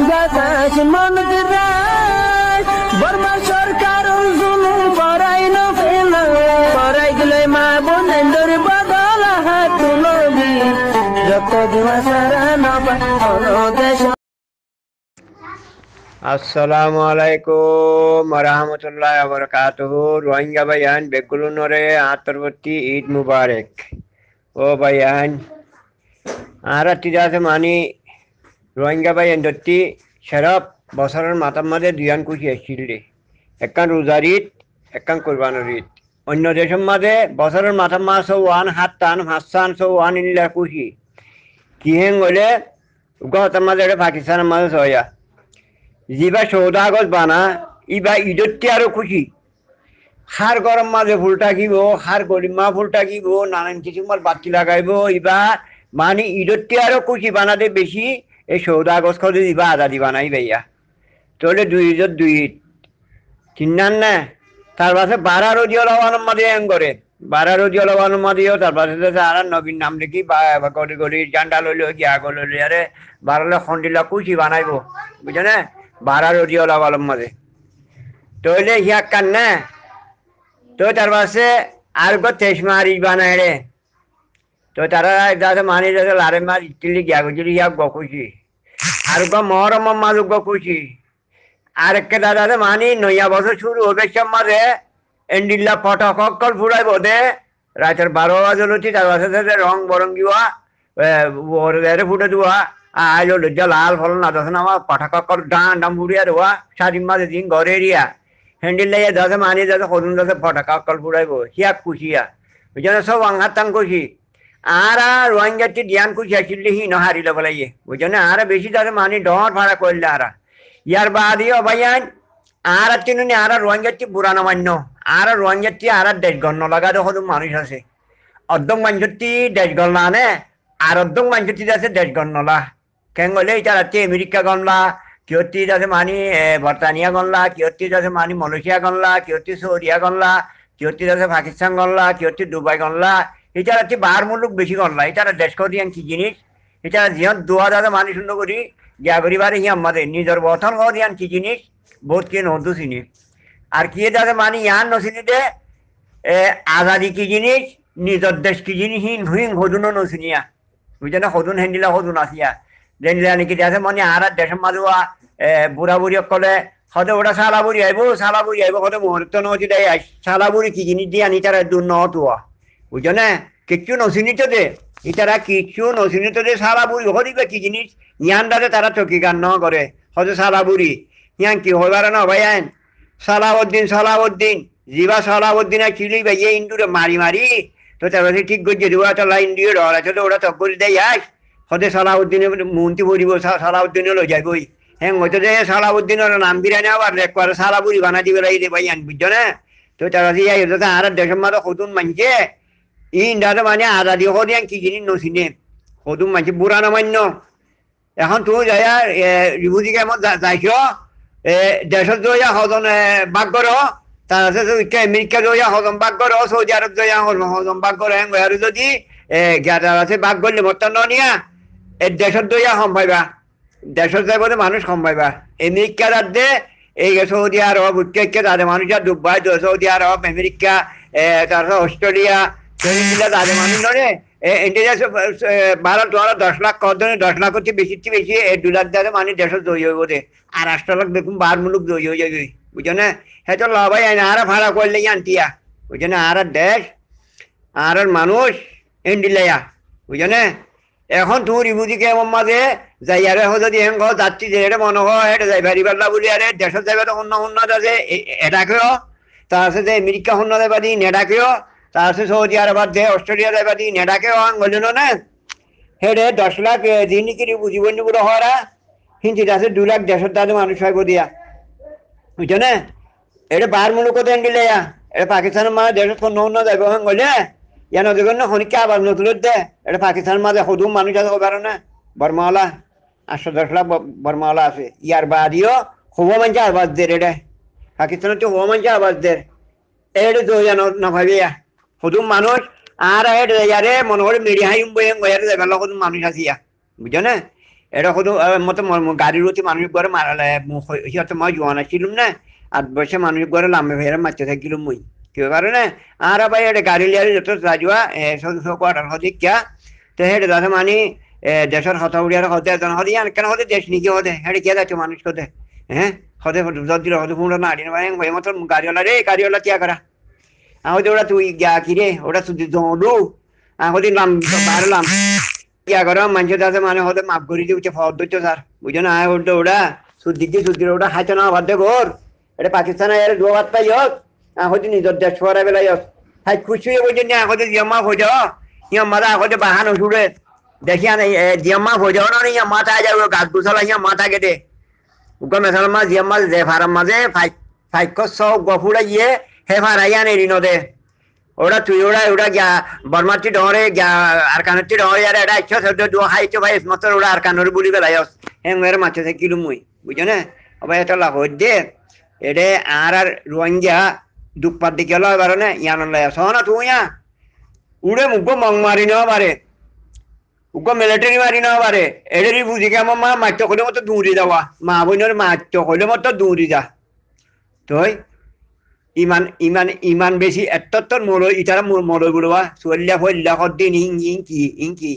গাছ মনত রায় বর্মা সরকার জুলুম করাই না ফেলা করাই গেলে মা বোনের বদল হাত তুলবি যত দিবা সারা না দেশ। আসসালামু আলাইকুম ওয়া বারাকাতুহু। রোহিঙ্গা ভাইয়ান বেগুলুনরে আন্তর্বর্তী ঈদ মুবারক। ও ভাইয়ান আর তিজাতে মানি রোহিঙ্গা ভাইয়ান দত্তি সেরপ বছরের মাথার মাঝে দুয়ান খুশি আসছিল, একখান রোজার ঈদ একখান কোরবানের ঈদ। অন্য দেশের মাঝে বছরের মাথার মাছ ওয়ান হাত টান হাসান ওয়ান ইনলা খুশি কি হেং হলে গতার মাঝে পাকিস্তানের মাঝে ছয়া যিবা সৌদাগজ বানা ইবা ঈদতে আরো খুশি। হার গরম মাঝে ফুল টাকিব, হার গরিমা ফুল টাকিব, নানান কিছু মাল বাতি লাগাইব, ইবা মানে ঈদতে আরো খুশি বানাতে বেশি এই সৌদাগজ খোঁজে ইবা আজাদি বানাই ভাইয়া। তাহলে দুই ঈদত দুই ঈদ চিন্নান না। তার পাশে 12 রবিউল আউয়ালের মাঝে এং করে 12 রবিউল আউয়ালের মাঝেও তার পাশে আর নবীর নাম লিখি গড়ি গড়ি জান্ডা লইল গিয়া লইলে আরে 12 খন্ডিলা খুশি বানাইব বুঝে না 12 রবিউল আউয়ালের মাঝে। তাহলে হিয়া কান না তো তার পাশে আর গো 23 মারি বানায় রে। তো তারা যাতে মানি যাতে লারে মার ইতিলি গিয়া গজলি হিয়া গ খুশি আর গো মহরম মাঝে গ খুশি। আর একটা দাদা মানি নয়া বছর শুরু হবে সব মাঝে এন্ডিল্লা ফটক অকল ফুড়াইব দে রাতের 12 বাজে লতি তার পাশে রং বরঙ্গি হওয়া ফুটে দেওয়া আজ লজ্জা লাল ফল না দশ নামা পটাক অকল ডান ডাম ফুড়িয়া দেওয়া সারি মাঝে দিন ঘরে এরিয়া হ্যান্ডিল লাইয়া দাদা মানি দাদা সদুন দাদা ফটাক অকল ফুড়াইব হিয়া খুশিয়া ওই জন্য সব আঙ্গাতাং খুশি। আর রোহিঙ্গাটি জ্ঞান খুশি আসলে হি নহারিলে বলাইয়ে ওই জন্য আর বেশি দাদা মানি ডর ভাড়া করলে আর ইয়ার বাদিও ভাইয়ান আর তিনুনি আর রোহিঙ্গাটি বুড়ানো মান্য আর রোহিঙ্গাটি আর দেশ গণ্য লাগা দেখো মানুষ আছে অর্ধক মানুষটি দেশ গণনা আনে আর অর্ধক মানুষটি আছে দেশ গণলা কেন গলে এটা রাতে আমেরিকা গণলা কিয়তি যাতে মানি বর্তানিয়া গণলা কিয়তি যাতে মানি মালয়েশিয়া গণলা কিয়তি সৌদিয়া গণলা কিয়তি যাতে পাকিস্তান গণলা কিয়তি দুবাই গণলা এটা রাতে বাহার মুলুক বেশি গণলা এটা দেশ করিয়ান কি জিনিস এটা জিহত দোয়া যাতে মানি শূন্য করি গিয়া করিবারে হি আমাদের নিজের বথন করিয়ান কি জিনিস বহুত কে নদু চিনি আর কি যাতে মানি ইয়ান নচিনি দে আজাদি কি জিনিস নিজের দেশ কি জিনিস হিন হুইং সদুনো নচিনিয়া বুঝছে না সদুন হেন্দিলা সদুন আসিয়া যেনিলা নাকি আছে মানে আর দেশের মাজুয়া বুড়া বুড়ি সকলে সদে ওটা সালা বুড়ি আইব সদে মুহূর্ত নচি দেয় সালা বুড়ি কি জিনিস দিয়ে আনি তারা দূর নতুয়া বুঝছো না কিচ্ছু নচিনিত দে ইতারা কিচ্ছু নচিনিত দে সালা বুড়ি হরিবে কি জিনিস ইয়ান দাদে তারা চকি গান ন করে সদে সালা বুড়ি ইয়ান কি হবার না ভাই আইন সালাউদ্দিন জিবা সালাউদ্দিন চিলি ভাইয়ে ইন্দুরে মারি মারি তো তারা ঠিক করছে দেওয়া তো লাইন দিয়ে ডরা তো ওরা তক করে দেয় আস সদে সালাউদ্দিনের মন্ত্রী পড়িব সালাউদ্দিনে লই যাবই হ্যাঁ হয়তো যে সালাউদ্দিনের নাম বিরানি আবার একবার সালা বুড়ি বানা দিবে লাই দে ভাই আন বুঝছো না। তো তারা যাই আর দেশের মাঝে সদুন মানছে ইন্দাতে মানে আজাদি হরিয়ান কি জিনিস নচিনে সদুন মানছে বুড়া নামান্য। এখন তুই যাই রিভুজি কেমন যাইছ দেশত জয়া হজন বাক কর তার আমেরিকা জয়া হজম বাক কর সৌদি আরব জয়া হজম বাক কর হ্যাঁ আর যদি তার আছে বাক করলে মতন নিয়া দেশত জয়া কম পাইবা দেশত যাই বলে মানুষ কম পাইবা আমেরিকা রাজ্যে এই সৌদি আরব উচ্চকে তাদের মানুষ দুবাই সৌদি আরব আমেরিকা তারপর অস্ট্রেলিয়া তাদের মানুষ নয় ইন্ডিয়া 12-10 লাখ কদনে 10 লাখ হচ্ছে বেশি বেশি 2 লাখ যাতে মানে দেশের জয়ী হইব দে আর 8 লাখ দেখুন 12 মুলুক জয়ী হয়ে যাবে বুঝছো না। হ্যাঁ তো লবাই আর ভাড়া করলে আনতিয়া বুঝছো না আর দেশ আর মানুষ ইন্ডিয়া বুঝছো না। এখন তুই রিবুদিকে এমন মাঝে যাই আরে যদি হেঙ্গ যাচ্ছি যে এটা মনে হয় এটা যাই ভারি পাল্লা বলি আরে দেশের যাইবা তো অন্য আছে এটাকেও তার আছে যে আমেরিকা অন্য যাইবা দিন এটাকেও তার আছে সৌদি আরব দে অস্ট্রেলিয়া যাইবা দিন এটাকেও বলল না হেডে 10 লাখ দিনই কি বুঝিব নিবুড়ো হওয়ারা হিন্দি আছে 2 লাখ দেশের তাদের মানুষ হয় দিয়া বুঝছো না। এটা বার মুলুক দেন দিলে এটা পাকিস্তানের মানে দেশের অন্য যাইব হ্যাঁ গলে ইয়ানো দেখুন না শনিকে আবার নতুন দে এটা পাকিস্তানের মাঝে সদুম মানুষ আছে হবার না বর্মাওয়ালা 810 লাখ বর্মাওয়ালা আছে ইয়ার বাদিও হবো মানছে আবাস দের এটা পাকিস্তানের তো হবো মানছে আবাস দের এটা তো না ভাবিয়া সদুম মানুষ আর ইয়ারে মনে করে মিডিয়া হাইম বই যাইবার সদুম মানুষ আসিয়া বুঝছো না। এটা শুধু মতো গাড়ির অতি মানুষ ঘরে মারালে সিহঁতে মই যোৱা নাছিলাম না 8 বছর মানুষ ঘরে লামে ফেরে মারতে থাকিলাম মই কেউ কারণে আর ভাই এটা গাড়ি লিয়ারি যত যাওয়া কোয়ার্টার হতে কিয়া তো হেঁটে দাদা মানে দেশের হতা উড়িয়ার হতে এজন হতে কেন হতে দেশ নিকি হতে হেঁটে কে যাচ্ছে মানুষ হতে হ্যাঁ হতে যদি হতে পুরো না আড়ি মতো গাড়িওয়ালা রে গাড়িওয়ালা কিয়া করা আমাদের ওরা তুই গিয়া কিরে ওটা শুধু দৌড়ু আমাদের লাম বাড়লাম কিয়া করা মানুষের দাদা মানে হতে মাপ করে দিচ্ছে ফদ দিচ্ছে স্যার বুঝো না ওটা ওটা সুদ্দি ওটা হাইতে না বাদ দে ঘর এটা পাকিস্তান এর দু হাত পাই হোক হয়তো নিজের দেশ পড়া বেলায় হাই খুশি হয়ে বলছেন না হয়তো জিয়াম্মা হয়ে যাও ইয়াম্মারা হয়তো বাহানো ছুড়ে দেখি না জিয়াম্মা হয়ে যাও না ইয়া মাথা যাবে গাছ গুছালা ইয়া মাথা কেটে উকা মেসাল মাছ জিয়াম্মা যে ফারাম মাঝে ফাইক সব গফুরা গিয়ে হে ফারাইয়া নেই নদে ওরা তুই ওরা গিয়া বর্মাটি ডরে গিয়া আর কানটি ডরে আর এটা ইচ্ছা সদ্য দু হাইছো ভাই মাত্র ওরা আর কানর বুলি বেলাই হ্যাঁ মেরে মাছ থাকিল মুই বুঝছো না ভাই এটা লাভ দে এটা আর রোহিঙ্গা দুপার দিকে লয় পারে না ইয়ান লাই আস না তুই উড়ে মুখ মং মারি নেওয়া পারে উগ্র মিলিটারি মারি নেওয়া পারে এদেরই বুঝি কে আমার মা মাত্র করলে মতো দৌড়ি যাওয়া মা বোনের মাত্র করলে মতো দৌড়ি যা তুই ইমান বেশি এত মর ইটারা মরই বুড়বা চল্লা ফল্লা দিন ইংকি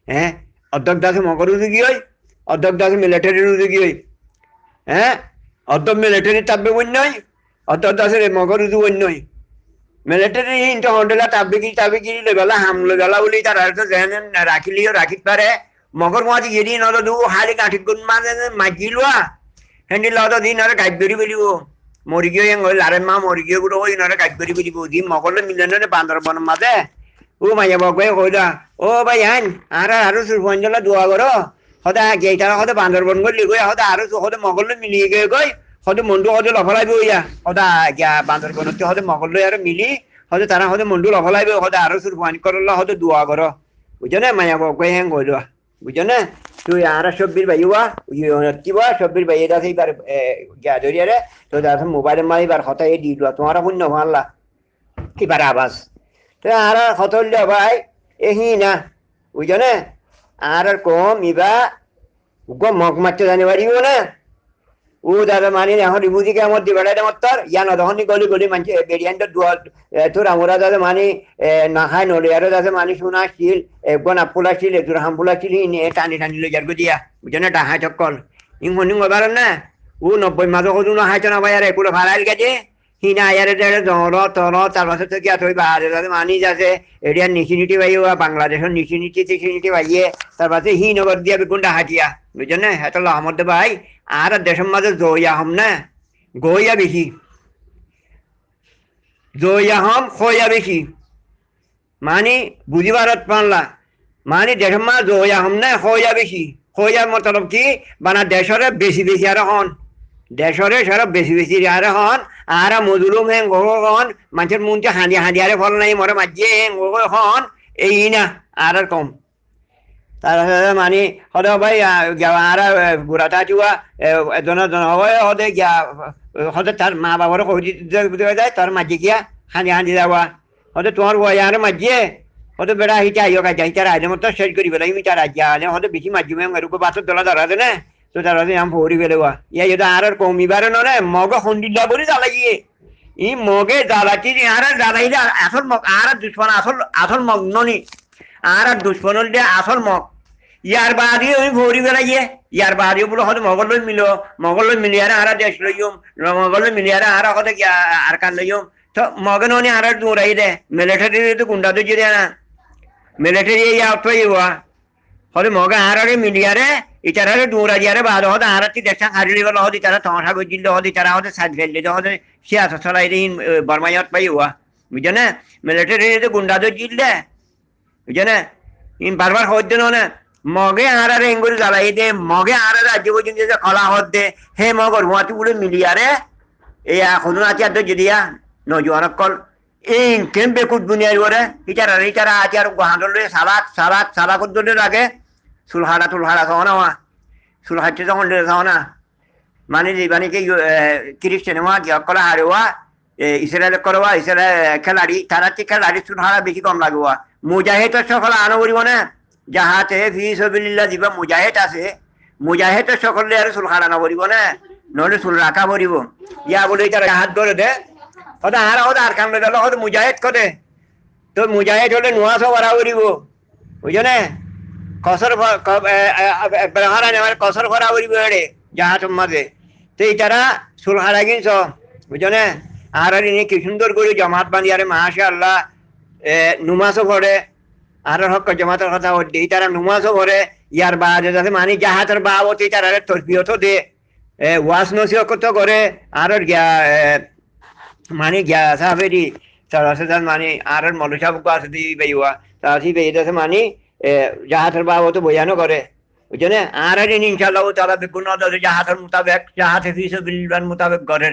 হ্যাঁ অর্ধক দাসে মকর উদ্যোগী হই অর্ধক দাসে মিলিটারির উদ্যোগী হই হ্যাঁ অর্ধক মিলিটারি তাপবে বন্যই অর্ধক দাসের মকর উদ্যোগ বন্যই মিলিটারি ইন্টো হন্ডেলা তাবিকি লেবেলা হামলো গেলা বলি তার রাখিলিও রাখিত পারে মকর মাঝি গেলি নদ দু হালি কাঠি গুণ মাঝে মাঝি লোয়া হেন্দি লদ দিন আর গাইড ধরি বলিব মরি গিয়ে লারে মা মরি গিয়ে গুলো ওই নরে গাইড ধরি বলিব দি মকরলে মিলনে বান্দরবন মাঝে ও মাইয়া বকে কইলা ও ভাই আইন আর সুরপঞ্জলা দোয়া করো হতে গেইটারা হতে বান্দরবন গলি গই হতে আর হতে মকরলে মিলিয়ে গিয়ে গই হতে মন্ডু হতে লফলাইবে ওইয়া হতে গিয়া বান্দরবনতে হতে মকরলে আর মিলি হতে তারা হতে মন্ডু লফলাইবে হতে আর সুরপান করলা হতে দোয়া করো বুঝছো না মাইয়া বকে হ্যাঁ কইলা বুঝছো না তুই আর সব্বির ভাইয়া কিবা সব্বির ভাই এটা সেইবার গিয়া ধরিয়ারে তো তার মোবাইলে মারিবার হতে এই দিল তোমার শূন্য ভাল্লা কিবার আবাস তো আর হত ভাই এহি না বুঝছো না আর কম ইবা মগ মারতে জানি পারিব না ও দাদা মানে এখন বুঝিকে আমার দিবাড়াই মত্তর ইয়ান তখন গলি মানছে বেরিয়ানটা তোর আমরা দাদা মানে নাখায় নলে আরো দাদা মানে শোনা ছিল একজন আপুলা ছিল একজন হামপুলা ছিল টানি লৈ যার দিয়া বুঝছো না ডাহাই চক্কল ইংহনিং এবার না ও 90 মাঝে কদু না হাইতো না ভাই আর এগুলো ভাড়াইল গেছে হিনা আয়ারে জ্বর তর তার পাশে তো গিয়া থই বাহারে দাদা মানি যাচ্ছে এরিয়ার নিচিনিটি ভাই বাংলাদেশের নিচিনিটি ভাইয়ে তার পাশে নগর দিয়া বেগুনটা হাটিয়া বুঝছো না হেতল আহমদ ভাই আর দেশের মাঝে জয়া হম না গইয়া বেশি জয়া হম খয়া বেশি মানে বুঝিবার পারলা মানে দেশের মাঝে জয়া হম না খয়া বেশি খয়ার মতলব কি বানা দেশরে বেশি আর হন দেশরে সব বেশি আর হন আর মজুলুম হেং হন মানুষের মনকে হাঁদি আরে ফল নাই মরে মাঝিয়ে হেং হন এই না আর কম তার মানে হতে ভাই আর গুড়াটা চুয়া এজন হতে গিয়া হতে তার মা বাবার কই যায় তার মাঝে গিয়া হাঁদি যাওয়া হতে তোমার বয় আর মাঝিয়ে হতে বেড়া হিটা আইও কাজ হিটার আইলে মতো শেষ করি বেলা আমি তার আজ্ঞা আলে হতে বেশি মাঝিমে এরকম বাসর দলা ধরা দে না তো তার আম ভরি ফেলেবা ইয়া যদি আর কমিবারে নলে মগ সন্দিল্লা বলে জ্বালাইয়ে ই মগে জ্বালাচ্ছি আর জ্বালাইলে আসল মগ আর দুশ্মন আসল মগ ননি আর দুশ্মন দিয়ে আসল মগ ইয়ার বাদিও আমি ভরি ফেলাইয়ে ইয়ার বাদিও বলে হয়তো মগল মিলি আর দেশ লইম মগল মিলি আর হতে আর কান লইম তো মগে ননি আর দৌড়াই দে মিলিটারি তো গুন্ডা তো যে না মিলিটারি ইয়া তো ইয়া হতে মগে আর মিলিয়ারে ইতারে দৌড়া দিয়ারে বাদ হতে আর দেশা হারিলি গেল হতে তারা তমাশা করছিল হতে তারা হতে সাজ ফেললে হতে সে আসা চলাই দিন বর্মাইয়াত পাই হওয়া বুঝছো না মিলিটারি তো গুন্ডা তো জিল দে বুঝছো না ইন বারবার হইতে না মগে আর এঙ্গুরি জ্বালাই দে মগে আর রাজ্য পর্যন্ত যে কলা হত দে হে মগর মাতি বলে মিলিয়ারে এই এখন আছে আর যদিয়া নজওয়ান কল এই কেম বেকুত বুনিয়ার করে ইটারা আছে আর গোহাঁদলে সাবাক দলে লাগে সুলহাড়া খাওয়া সুলহাচ্ছে যখন খাওয়া মানে কি খ্রিস্টান গিয়া কলা হারেওয়া ইসরায়েল করবা ইসরায়েল খেলাড়ি তারা খেলাড়ি সুলহাড়া বেশি কম লাগবা মুজাহিদ সকল আনো করিব না যাহাতে ফি সাবিলিল্লাহ দিবা মুজাহিদ আছে মুজাহিদ সকলে আর চুল খাড়া নকরিব না নহলে চুল রাখা পড়িব ইয়া বলে তারা হাত ধরে দে হয়তো আর কাম দিলে হয়তো মুজাহিদ করে তো মুজাহিদ হলে নোয়াজ করা করিব বুঝছো না কসর কসর করা করিব এড়ে যাহা তোমাদের তো এই তারা চুল খাড়া কিনছ বুঝছো না আর এনে কি সুন্দর করে জমাত বাঁধি আরে মাসা আল্লাহ নুমাজও পড়ে আর হক জমাতের কথা বলতে এই তারা নুমাজও পড়ে ইয়ার বাদে যাতে মানে জাহাতের বাবতি তারা তরবিয়তও দে ওয়াজ নসিহত করে আর মানে গিয়া সাহেবেরি তারা মানে আর মৌলসাহ আছে দি বেইয়া তারা সি বেইদাছে মানে জাহাতের বাবত বয়ানো করে বুঝছো না আর ইনশাআল্লাহ তারা বেগুন জাহাতের মোতাবেক জাহাতে ফিসবিল্লাহ মোতাবেক করে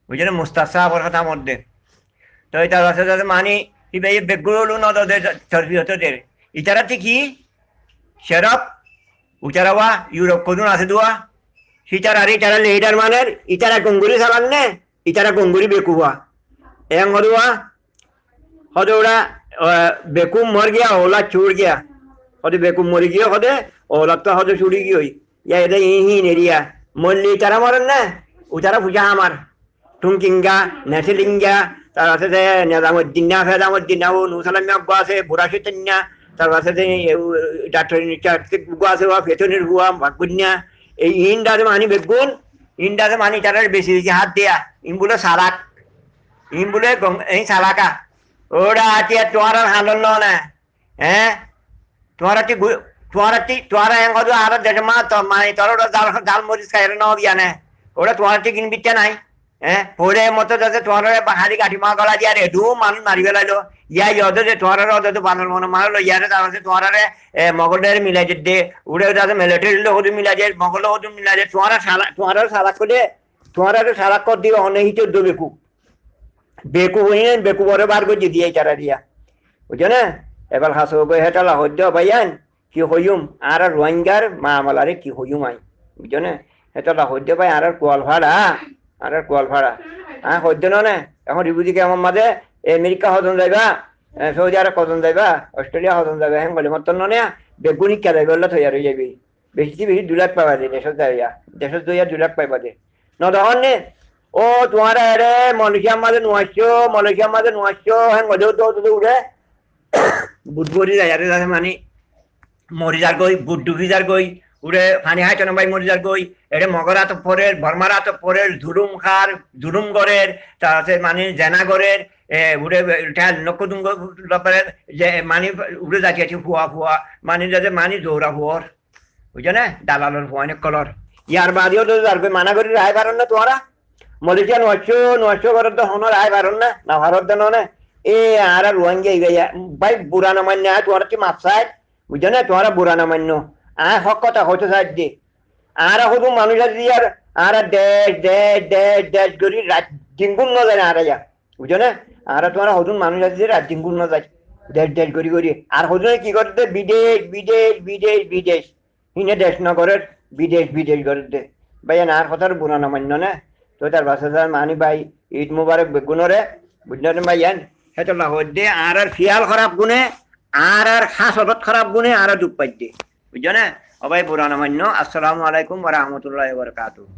বুঝছো না মুস্তাসাফের কথা মধ্যে তো তারা আছে মানে বেই বেগুলো নদে তরবিয়তদের ইতারা কি শেরপ উচারাওয়া ইউরোপ কদুন আছে দোয়া সিটার আর ইটারা লিডার মানের ইটারা গঙ্গুরি চালান নে ইটারা গঙ্গুরি বেকুয়া এং হদুয়া হদৌড়া বেকুম মর গিয়া ওলা চুর গিয়া হদে বেকুম মরি গিয়া হদে ওলা তো হদে চুরি গিয়ে ইয়া এটা ইহিন এরিয়া মল্লি ইটারা মরেন না উচারা পূজা আমার টুংকিঙ্গা নেসিলিঙ্গা তার আছে যে নেজামুদ্দিনা ফেজামুদ্দিনা ও নুসালামি আব্বা আছে বুড়াশি তান্না তার আছে যে ডাক্তার আছে ফেতনের গুয়া ভাগুন্যা এই ইন্ডাতে মানি বেগুন ইন্ডাতে মানি তার বেশি বেশি হাত দেয়া ইমবুলে সালাক ইমবুলে এই সালাকা ওরা আটিয়া তোমার হান্দল না হ্যাঁ তোমার এং হদু আর দেড় মা তো মানে তোর ওটা জাল মরিচ খাই ন বিয়া না ওটা তোমার কিন বিচ্ছে নাই হ্যাঁ পরে মতো যাতে তোমার হাড়ি কাঠি মা গলা দিয়া রে দু মানুষ মারি ফেলাইলো ইয়া ইয়দে যে তোমার ওদের বানর মনে মারলো ইয়ারে তার আছে তোমার মগলের মিলাই দে উড়ে যাতে মিলিটারি লোক মিলাই যায় মগল মিলাই যায় তোমার সালাক করে তোমার সালাক কর দিবে অনেক হিতে বেকু বেকু হইনে বেকু বড় বার করে দিয়ে চারা দিয়া বুঝছো না এবার হাসো হেটালা হদ্য ভাইয়ান কি হইম আর রোহিঙ্গার মা আমালারে কি হইম আই বুঝছো না হেটালা হদ্য ভাই আর কোয়াল ভাড়া হ্যাঁ হদ্য না এখন রিবুদিকে আমার মাঝে আমেরিকা হদন যাইবা সৌদি আরব হদন যাইবা অস্ট্রেলিয়া হদন যাইবা হ্যাঁ বলে মতন নে বেগুনি কে যাইবে ওলা থইয়া রয়ে যাবি বেশি 2 লাখ পাইবা দে দেশত যাইয়া 2 লাখ পাইবা দে ন তখন নে ও তোমার আরে মালয়েশিয়ার মাঝে নুয়াচ্ছো হ্যাঁ বলে তো উঠে বুধবরি যায় আরে মানে মরিজার গই বুট ডুবিজার গই উড়ে ফানি হাই চনবাই মরিজার গই এটা মগরা তো পরের বর্মারা তো পরের ঝুরুম গড়ের তার মানে জেনা গড়ের উড়ে নকুদুঙ্গ যে মানে উড়ে যাচ্ছি ফুয়া মানে যাতে মানে জোরা ফুয়ার বুঝছো না দালালর ফুয়া অনেক কলর ইয়ার বাদিও তো যার মানা করি রায় পারেন না তোমরা মালয়েশিয়া নশো করার তো হন রায় পারেন না ভারত দেন না এ আর রোহিঙ্গা ভাই বুড়া না মান্য তোমার কি মাপসায় বুঝছো না তোমরা বুড়া না মান্য হক কথা হইতে সাহায্যে আর শুধু মানুষ আছে আর দেশ করি রাত দিনগুণ ন যায় না আর বুঝছো না আর তোমার হতুন মানুষ আছে রাত দিনগুণ ন যায় দেশ করি আর হতুন কি করতে বিদেশ হিনে দেশ ন করে বিদেশ করতে ভাই আর কথার বুড়া না মান্য না তো তার বাসা মানি ভাই ঈদ মুবারক বেগুনরে বুঝলেন ভাইয়ান সেটা হদ্দে আর ফিয়াল খারাপ গুণে আর হাসত খারাপ গুণে আর দুঃখ পাইতে বুঝছো না সবাই পুরানো মান্য। আসসালামু আলাইকুম ওয়া রাহমাতুল্লাহি ওয়া বারাকাতুহু।